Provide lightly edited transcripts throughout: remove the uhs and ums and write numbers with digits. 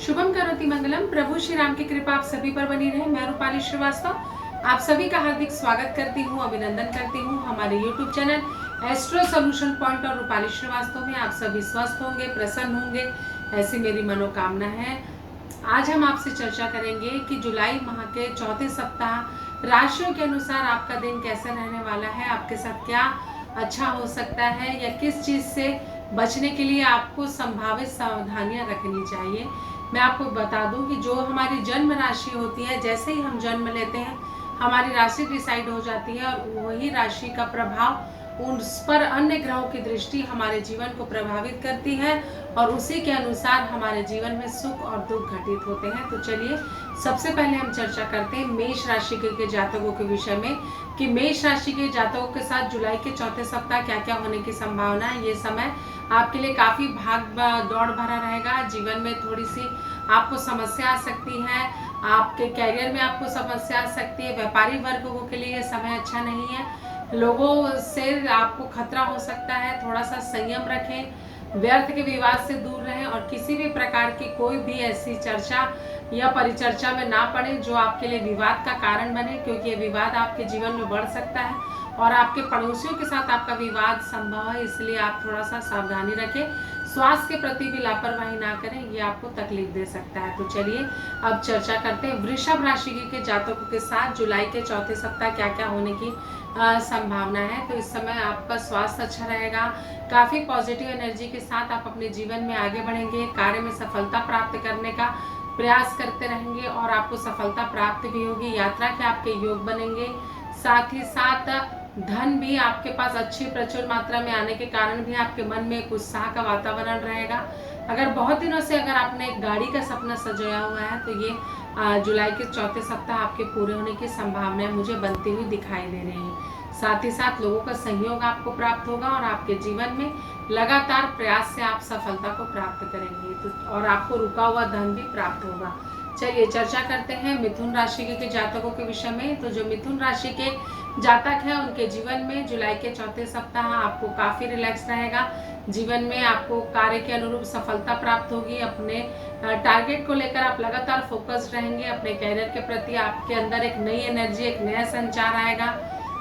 शुभम करोति मंगलम। प्रभु श्री राम की कृपा आप सभी पर बनी रहे। मैं रूपाली श्रीवास्तव आप सभी का हार्दिक स्वागत करती हूँ, अभिनंदन करती हूँ हमारे YouTube channel astro solution point और रूपाली श्रीवास्तव में। आप सभी स्वस्थ होंगे, प्रसन्न होंगे, ऐसी मेरी मनोकामना है। आज हम आपसे चर्चा करेंगे कि जुलाई माह के चौथे सप्ताह राशियों के अनुसार आपका दिन कैसा रहने वाला है, आपके साथ क्या अच्छा हो सकता है या किस चीज़ से बचने के लिए आपको संभावित सावधानियां रखनी चाहिए। मैं आपको बता दूं कि जो हमारी जन्म राशि होती है, जैसे ही हम जन्म लेते हैं हमारी राशि डिसाइड हो जाती है और वही राशि का प्रभाव उस पर अन्य ग्रहों की दृष्टि हमारे जीवन को प्रभावित करती है और उसी के अनुसार हमारे जीवन में सुख और दुख घटित होते हैं। तो चलिए सबसे पहले हम चर्चा करते हैं मेष राशि के जातकों के विषय में कि मेष राशि के जातकों के साथ जुलाई के चौथे सप्ताह क्या क्या होने की संभावना है। ये समय आपके लिए काफी भाग दौड़ भरा रहेगा। जीवन में थोड़ी सी आपको समस्या आ सकती है, आपके कैरियर में आपको समस्या आ सकती है। व्यापारी वर्गों के लिए ये समय अच्छा नहीं है, लोगों से आपको खतरा हो सकता है। थोड़ा सा संयम रखें, व्यर्थ के विवाद से दूर रहें और किसी भी प्रकार की कोई भी ऐसी चर्चा या परिचर्चा में ना पड़े जो आपके लिए विवाद का कारण बने, क्योंकि ये विवाद आपके जीवन में बढ़ सकता है और आपके पड़ोसियों के साथ आपका विवाद संभव है। इसलिए आप थोड़ा सा सावधानी रखें, स्वास्थ्य के प्रति भी लापरवाही ना करें, ये आपको तकलीफ दे सकता है। तो चलिए अब चर्चा करते हैं वृषभ राशि के जातकों के साथ जुलाई के चौथे सप्ताह क्या क्या होने की संभावना है। तो इस समय आपका स्वास्थ्य अच्छा रहेगा, काफी पॉजिटिव एनर्जी के साथ आप अपने जीवन में आगे बढ़ेंगे, कार्य में सफलता प्राप्त करने का प्रयास करते रहेंगे और आपको सफलता प्राप्त भी होगी। यात्रा के आपके योग बनेंगे, साथ ही साथ धन भी आपके पास अच्छी प्रचुर मात्रा में आने के कारण भी आपके मन में एक उत्साह का वातावरण रहेगा। अगर बहुत दिनों से अगर आपने एक गाड़ी का सपना सजाया हुआ है तो ये जुलाई के चौथे सप्ताह आपके पूरे होने की संभावनाएं मुझे बनती हुई दिखाई दे रही हैं। साथ ही साथ लोगों का सहयोग आपको प्राप्त होगा और आपके जीवन में लगातार प्रयास से आप सफलता को प्राप्त करेंगे तो और आपको रुका हुआ धन भी प्राप्त होगा। चलिए चर्चा करते हैं मिथुन राशि के जातकों के विषय में। तो जो मिथुन राशि के जातक है उनके जीवन में जुलाई के चौथे सप्ताह आपको काफी रिलैक्स रहेगा। जीवन में आपको कार्य के अनुरूप सफलता प्राप्त होगी। अपने टारगेट को लेकर आप लगातार फोकस्ड रहेंगे। अपने कैरियर के प्रति आपके अंदर एक नई एनर्जी, एक नया संचार आएगा।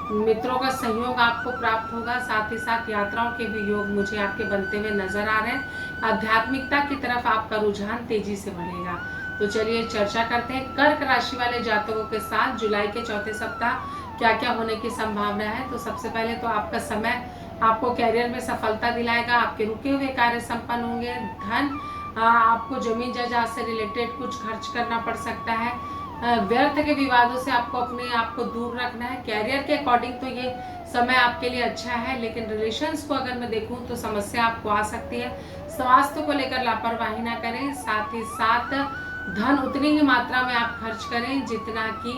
मित्रों का सहयोग आपको प्राप्त होगा। साथ ही साथ यात्राओं के भी योग मुझे आपके बनते हुए नजर आ रहे हैं। आध्यात्मिकता की तरफ आपका रुझान तेजी से बढ़ेगा। तो चलिए चर्चा करते हैं कर्क राशि वाले जातकों के साथ जुलाई के चौथे सप्ताह क्या क्या होने की संभावना है। तो सबसे पहले तो आपका समय आपको कैरियर में सफलता दिलाएगा, आपके रुके हुए कार्य संपन्न होंगे। धन आपको जमीन जायदाद से रिलेटेड कुछ खर्च करना पड़ सकता है। व्यर्थ के विवादों से आपको अपने आप को दूर रखना है। कैरियर के अकॉर्डिंग तो ये समय आपके लिए अच्छा है, लेकिन रिलेशंस को अगर मैं देखूं तो समस्या आपको आ सकती है। स्वास्थ्य को लेकर लापरवाही ना करें। साथ ही साथ धन उतनी ही मात्रा में आप खर्च करें जितना कि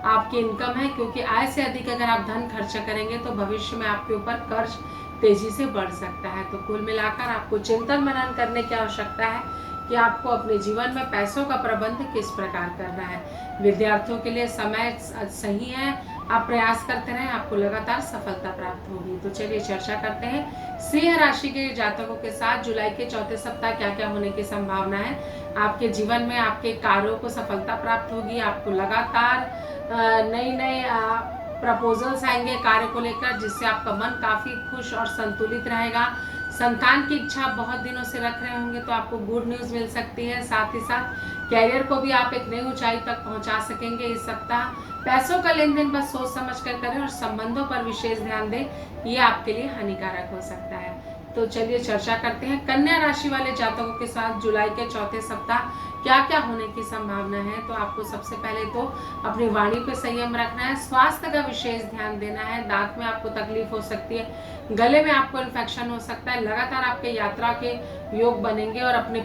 आपकी इनकम है, क्योंकि आय से अधिक अगर आप धन खर्च करेंगे तो भविष्य में आपके ऊपर कर्ज तेजी से बढ़ सकता है। तो कुल मिलाकर आपको चिंतन मनन करने की आवश्यकता है कि आपको अपने जीवन में पैसों का प्रबंध किस प्रकार करना है। विद्यार्थियों के लिए समय सही है, आप प्रयास करते रहें, आपको लगातार सफलता प्राप्त होगी। तो चलिए चर्चा करते हैं सिंह राशि के जातकों के साथ जुलाई के चौथे सप्ताह क्या क्या होने की संभावना है। आपके जीवन में आपके कार्यों को सफलता प्राप्त होगी। आपको लगातार नए प्रपोजल्स आएंगे कार्य को लेकर, जिससे आपका मन काफी खुश और संतुलित रहेगा। संतान की इच्छा बहुत दिनों से रख रहे होंगे तो आपको गुड न्यूज मिल सकती है। साथ ही साथ कैरियर को भी आप एक नई ऊंचाई तक पहुंचा सकेंगे इस सप्ताह। पैसों का लेन देन बस सोच समझ कर करें और संबंधों पर विशेष ध्यान दें, ये आपके लिए हानिकारक हो सकता है। तो चलिए चर्चा करते हैं कन्या राशि वाले जातकों के साथ जुलाई के चौथे सप्ताह क्या क्या होने की संभावना है। तो आपको सबसे पहले तो अपनी वाणी पे संयम रखना है, स्वास्थ्य का विशेष ध्यान देना है। दांत में आपको तकलीफ हो सकती है, गले में आपको इन्फेक्शन हो सकता है। लगातार आपके यात्रा के योग बनेंगे और अपने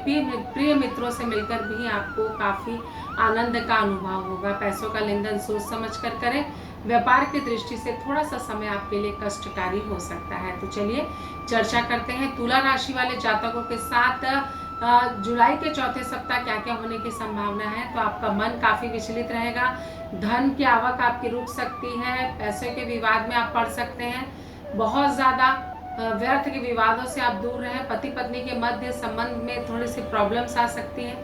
प्रिय मित्रों से मिलकर भी आपको काफी आनंद का अनुभव होगा। पैसों का लेन देन सोच समझ कर करें। व्यापार की दृष्टि से थोड़ा सा समय आपके लिए कष्टकारी हो सकता है। तो चलिए चर्चा करते हैं तुला राशि वाले जातकों के साथ जुलाई के चौथे सप्ताह क्या क्या होने की संभावना है। तो आपका मन काफी विचलित रहेगा, धन की आवक आपकी रुक सकती है, पैसे के विवाद में आप पड़ सकते हैं। बहुत ज्यादा व्यर्थ के विवादों से आप दूर रहें। पति पत्नी के मध्य संबंध में थोड़ी सी प्रॉब्लम्स आ सकती हैं।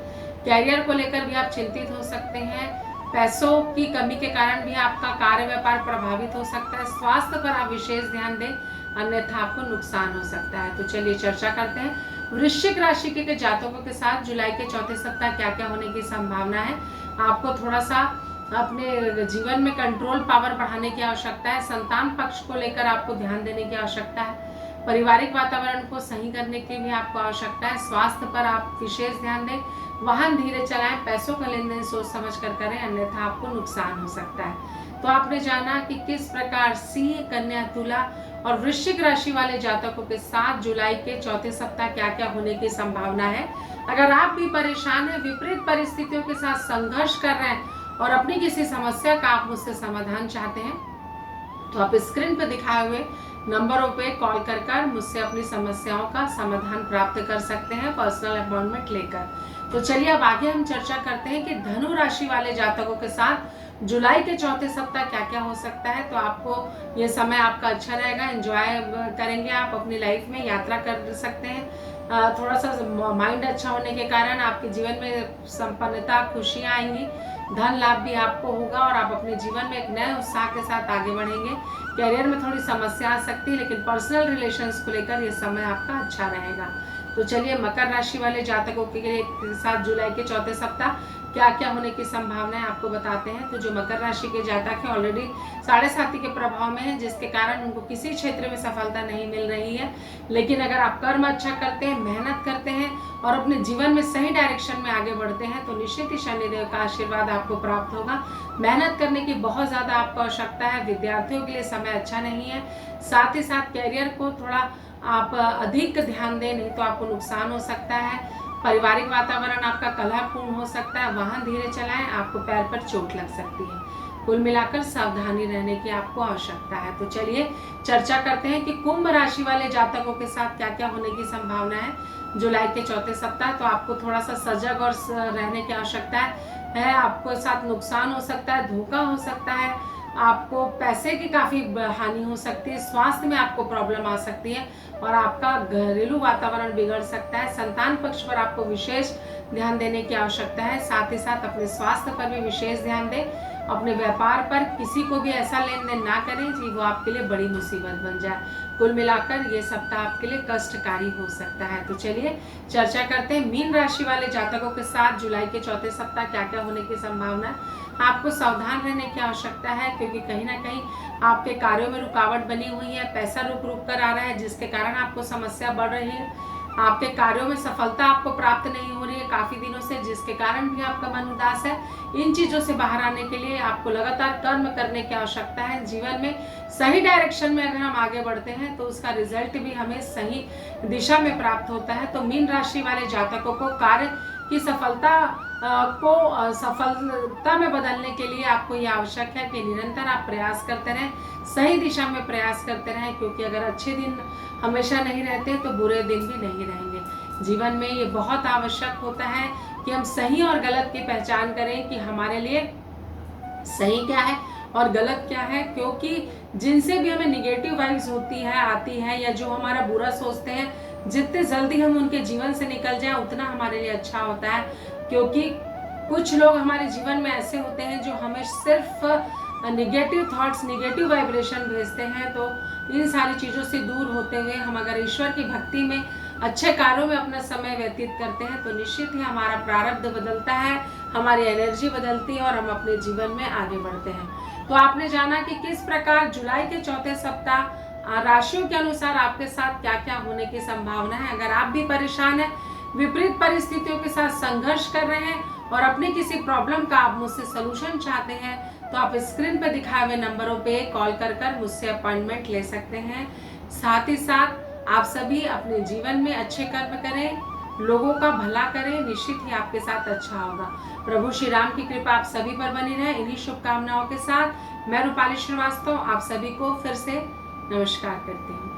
कैरियर को लेकर भी आप चिंतित हो सकते हैं। पैसों की कमी के कारण भी आपका कार्य व्यापार प्रभावित हो सकता है। स्वास्थ्य पर आप विशेष ध्यान दें, अन्यथा आपको नुकसान हो सकता है। तो चलिए चर्चा करते हैं वृश्चिक राशि के जातकों के साथ जुलाई के चौथे सप्ताह क्या क्या होने की संभावना है। आपको थोड़ा सा अपने जीवन में कंट्रोल पावर बढ़ाने की आवश्यकता है। संतान पक्ष को लेकर आपको ध्यान देने की आवश्यकता है। पारिवारिक वातावरण को सही करने की भी आपको आवश्यकता है। स्वास्थ्य पर आप विशेष ध्यान दें। वाहन धीरे चलाएं। पैसों का लेन देन सोच समझ कर करें, अन्यथा आपको नुकसान हो सकता है। तो आपने जाना कि किस प्रकार सिंह, कन्या, तुला और वृश्चिक राशि वाले जातकों के साथ जुलाई के चौथे सप्ताह क्या क्या होने की संभावना है। अगर आप भी परेशान हैं, विपरीत परिस्थितियों के साथ संघर्ष कर रहे हैं और अपनी किसी समस्या का आप मुझसे समाधान चाहते हैं, तो आप स्क्रीन पर दिखाए हुए नंबरों पे कॉल कर मुझसे अपनी समस्याओं का समाधान प्राप्त कर सकते हैं, पर्सनल अपॉइंटमेंट लेकर। तो चलिए अब आगे हम चर्चा करते हैं कि धनु राशि वाले जातकों के साथ जुलाई के चौथे सप्ताह क्या क्या हो सकता है। तो आपको ये समय आपका अच्छा रहेगा, एंजॉय करेंगे, आप अपनी लाइफ में यात्रा कर सकते हैं। थोड़ा सा माइंड अच्छा होने के कारण आपके जीवन में संपन्नता, खुशियाँ आएंगी, धन लाभ भी आपको होगा और आप अपने जीवन में एक नए उत्साह के साथ आगे बढ़ेंगे। करियर में थोड़ी समस्या आ सकती है, लेकिन पर्सनल रिलेशंस को लेकर ये समय आपका अच्छा रहेगा। तो चलिए मकर राशि वाले जातकों के साथ जुलाई के चौथे सप्ताह क्या क्या होने की संभावना है आपको बताते हैं। तो जो मकर राशि के जातक हैं ऑलरेडी 7.5 के प्रभाव में है, जिसके कारण उनको किसी क्षेत्र में सफलता नहीं मिल रही है। लेकिन अगर आप कर्म अच्छा करते हैं, मेहनत करते हैं और अपने जीवन में सही डायरेक्शन में आगे बढ़ते हैं, तो निश्चित ही शनिदेव का आशीर्वाद आपको प्राप्त होगा। मेहनत करने की बहुत ज़्यादा आपको आवश्यकता है। विद्यार्थियों के लिए समय अच्छा नहीं है। साथ ही साथ कैरियर को थोड़ा आप अधिक ध्यान दें, नहीं तो आपको नुकसान हो सकता है। पारिवारिक वातावरण आपका कलहपूर्ण हो सकता है। वाहन धीरे चलाएं, आपको पैर पर चोट लग सकती है। कुल मिलाकर सावधानी रहने की आपको आवश्यकता है। तो चलिए चर्चा करते हैं कि कुंभ राशि वाले जातकों के साथ क्या क्या होने की संभावना है जुलाई के चौथे सप्ताह। तो आपको थोड़ा सा सजग और रहने की आवश्यकता है। आपको साथ नुकसान हो सकता है, धोखा हो सकता है, आपको पैसे की काफ़ी हानि हो सकती है, स्वास्थ्य में आपको प्रॉब्लम आ सकती है और आपका घरेलू वातावरण बिगड़ सकता है। संतान पक्ष पर आपको विशेष ध्यान देने की आवश्यकता है। साथ ही साथ अपने स्वास्थ्य पर भी विशेष ध्यान दें। अपने व्यापार पर किसी को भी ऐसा लेन देन ना करें जी वो आपके लिए बड़ी मुसीबत बन जाए। कुल मिलाकर ये सप्ताह आपके लिए कष्टकारी हो सकता है। तो चलिए चर्चा करते हैं मीन राशि वाले जातकों के साथ जुलाई के चौथे सप्ताह क्या क्या होने की संभावना है। आपको सावधान रहने की आवश्यकता है, क्योंकि कहीं ना कहीं आपके कार्यों में रुकावट बनी हुई है। पैसा रुक रुक कर आ रहा है, जिसके कारण आपको समस्या बढ़ रही है। आपके कार्यों में सफलता आपको प्राप्त नहीं हो रही है काफी दिनों से, जिसके कारण भी आपका मन उदास है। इन चीजों से बाहर आने के लिए आपको लगातार कर्म करने की आवश्यकता है। जीवन में सही डायरेक्शन में अगर हम आगे बढ़ते हैं तो उसका रिजल्ट भी हमें सही दिशा में प्राप्त होता है। तो मीन राशि वाले जातकों को कार्य की सफलता को सफलता में बदलने के लिए आपको ये आवश्यक है कि निरंतर आप प्रयास करते रहें, सही दिशा में प्रयास करते रहें, क्योंकि अगर अच्छे दिन हमेशा नहीं रहते तो बुरे दिन भी नहीं रहेंगे। जीवन में ये बहुत आवश्यक होता है कि हम सही और गलत की पहचान करें कि हमारे लिए सही क्या है और गलत क्या है, क्योंकि जिनसे भी हमें निगेटिव वाइब्स होती है आती है या जो हमारा बुरा सोचते हैं, जितने जल्दी हम उनके जीवन से निकल जाएं उतना हमारे लिए अच्छा होता है। क्योंकि कुछ लोग हमारे जीवन में ऐसे होते हैं जो हमें सिर्फ निगेटिव थॉट्स, निगेटिव वाइब्रेशन भेजते हैं। तो इन सारी चीज़ों से दूर होते हुए हम अगर ईश्वर की भक्ति में अच्छे कार्यों में अपना समय व्यतीत करते हैं तो निश्चित ही हमारा प्रारब्ध बदलता है, हमारी एनर्जी बदलती है और हम अपने जीवन में आगे बढ़ते हैं। तो आपने जाना कि किस प्रकार जुलाई के चौथे सप्ताह राशियों के अनुसार आपके साथ क्या क्या होने की संभावना है। अगर आप भी परेशान हैं, विपरीत परिस्थितियों के साथ संघर्ष कर रहे हैं और अपनी किसी प्रॉब्लम का आप मुझसे सलूशन चाहते हैं, तो आप स्क्रीन पर दिखाए हुए नंबरों पे कॉल कर मुझसे अपॉइंटमेंट ले सकते हैं। साथ ही साथ आप सभी अपने जीवन में अच्छे कर्म करें, लोगों का भला करें, निश्चित ही आपके साथ अच्छा होगा। प्रभु श्री राम की कृपा आप सभी पर बनी रहे। इन्हीं शुभकामनाओं के साथ मैं रूपाली श्रीवास्तव आप सभी को फिर से नमस्कार करती हूँ।